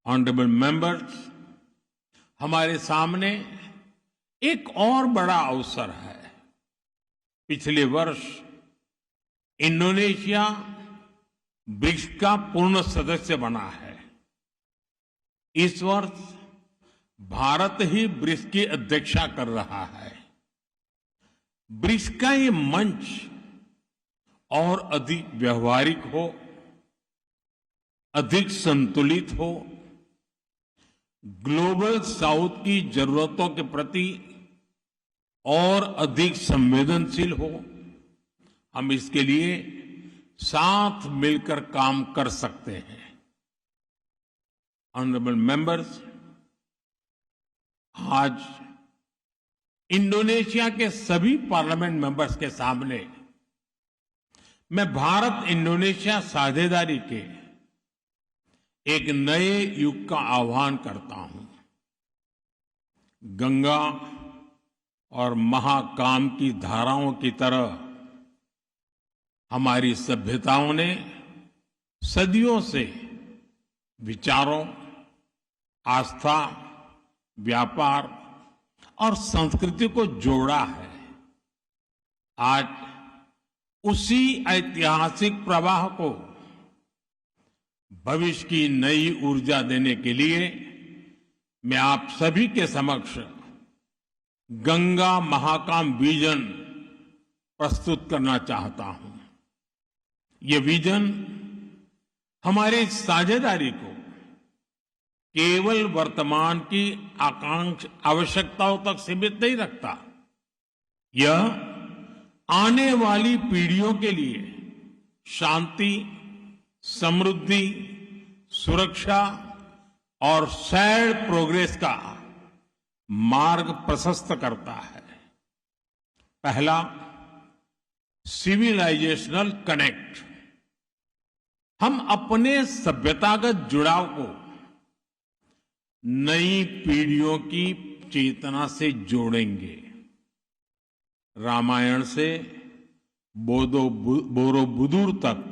Honourable members, हमारे सामने एक और बड़ा अवसर है। पिछले वर्ष इंडोनेशिया ब्रिक्स का पूर्ण सदस्य बना है। इस वर्ष भारत ही ब्रिक्स की अध्यक्षता कर रहा है। ब्रिक्स का ये मंच और अधिक व्यवहारिक हो, अधिक संतुलित हो, ग्लोबल साउथ की जरूरतों के प्रति और अधिक संवेदनशील हो। हम इसके लिए साथ मिलकर काम कर सकते हैं। ऑनरेबल मेंबर्स, आज इंडोनेशिया के सभी पार्लियामेंट मेंबर्स के सामने मैं भारत इंडोनेशिया साझेदारी के एक नए युग का आह्वान करता हूं। गंगा और महाकाम की धाराओं की तरह हमारी सभ्यताओं ने सदियों से विचारों, आस्था, व्यापार और संस्कृति को जोड़ा है। आज उसी ऐतिहासिक प्रवाह को भविष्य की नई ऊर्जा देने के लिए मैं आप सभी के समक्ष गंगा महाकाम विजन प्रस्तुत करना चाहता हूं। ये विजन हमारे साझेदारी को केवल वर्तमान की आवश्यकताओं तक सीमित नहीं रखता। यह आने वाली पीढ़ियों के लिए शांति, समृद्धि, सुरक्षा और शेयर्ड प्रोग्रेस का मार्ग प्रशस्त करता है। पहला, सिविलाइजेशनल कनेक्ट। हम अपने सभ्यतागत जुड़ाव को नई पीढ़ियों की चेतना से जोड़ेंगे। रामायण से बोरोबुदुर तक,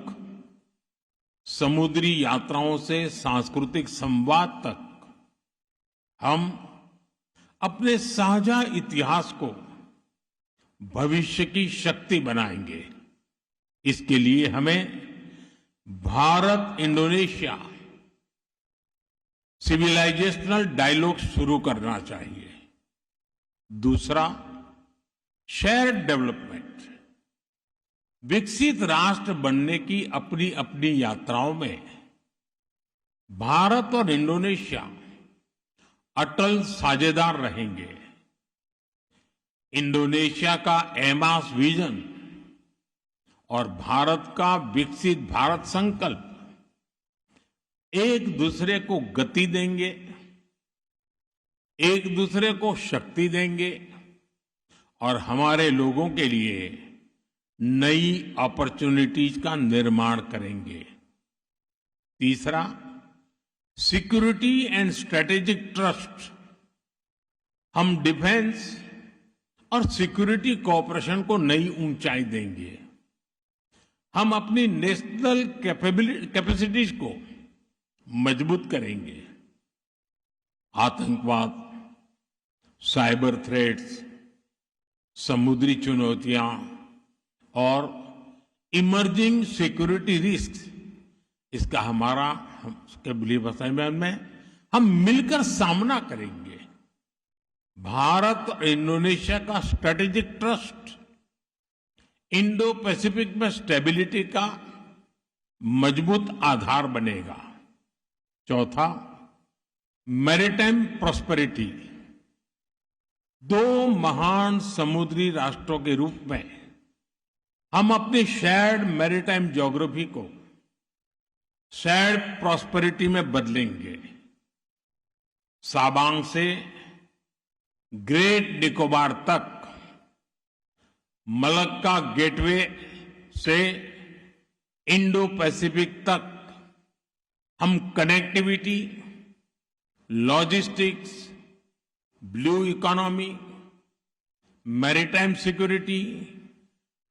समुद्री यात्राओं से सांस्कृतिक संवाद तक, हम अपने साझा इतिहास को भविष्य की शक्ति बनाएंगे। इसके लिए हमें भारत इंडोनेशिया सिविलाइजेशनल डायलॉग शुरू करना चाहिए। दूसरा, शेयर्ड डेवलपमेंट। विकसित राष्ट्र बनने की अपनी अपनी यात्राओं में भारत और इंडोनेशिया अटल साझेदार रहेंगे। इंडोनेशिया का एमास विजन और भारत का विकसित भारत संकल्प एक दूसरे को गति देंगे, एक दूसरे को शक्ति देंगे और हमारे लोगों के लिए नई अपॉर्चुनिटीज का निर्माण करेंगे। तीसरा, सिक्योरिटी एंड स्ट्रेटेजिक ट्रस्ट। हम डिफेंस और सिक्योरिटी कोऑपरेशन को नई ऊंचाई देंगे। हम अपनी नेशनल कैपेसिटीज को मजबूत करेंगे। आतंकवाद, साइबर थ्रेट्स, समुद्री चुनौतियां और इमर्जिंग सिक्योरिटी रिस्क, इसका हमारा में हम मिलकर सामना करेंगे। भारत और इंडोनेशिया का स्ट्रेटेजिक ट्रस्ट इंडो पैसिफिक में स्टेबिलिटी का मजबूत आधार बनेगा। चौथा, मैरीटाइम प्रॉस्पेरिटी। दो महान समुद्री राष्ट्रों के रूप में हम अपनी शेयर्ड मैरीटाइम ज्योग्राफी को शेयर्ड प्रॉस्पेरिटी में बदलेंगे। साबांग से ग्रेट निकोबार तक, मलक्का गेटवे से इंडो पैसिफिक तक हम connectivity, logistics, blue economy, maritime security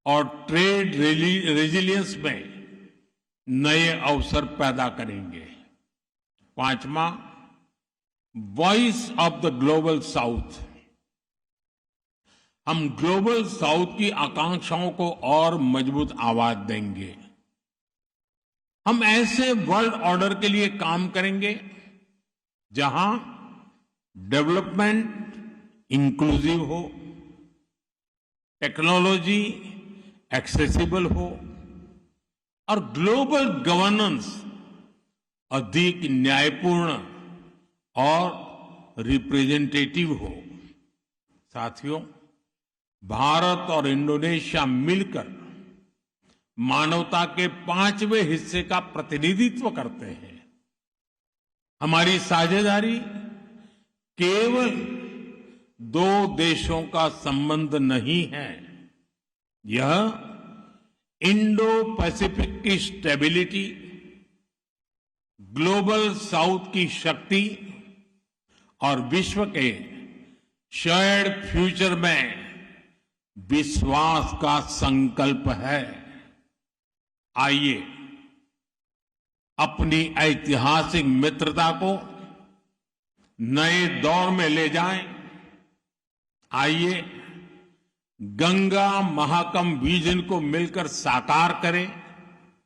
और ट्रेड रेजिलियंस में नए अवसर पैदा करेंगे। पांचवा, voice of the global south. हम ग्लोबल साउथ की आकांक्षाओं को और मजबूत आवाज देंगे। हम ऐसे वर्ल्ड ऑर्डर के लिए काम करेंगे जहां डेवलपमेंट इंक्लूसिव हो, टेक्नोलॉजी एक्सेसिबल हो और ग्लोबल गवर्नेंस अधिक न्यायपूर्ण और रिप्रेजेंटेटिव हो। साथियों, भारत और इंडोनेशिया मिलकर मानवता के 5वें हिस्से का प्रतिनिधित्व करते हैं। हमारी साझेदारी केवल 2 देशों का संबंध नहीं है, यह इंडो पैसिफिक की स्टेबिलिटी, ग्लोबल साउथ की शक्ति और विश्व के शेयर्ड फ्यूचर में विश्वास का संकल्प है। आइए अपनी ऐतिहासिक मित्रता को नए दौर में ले जाएं। आइए गंगा महाकम विजन को मिलकर साकार करें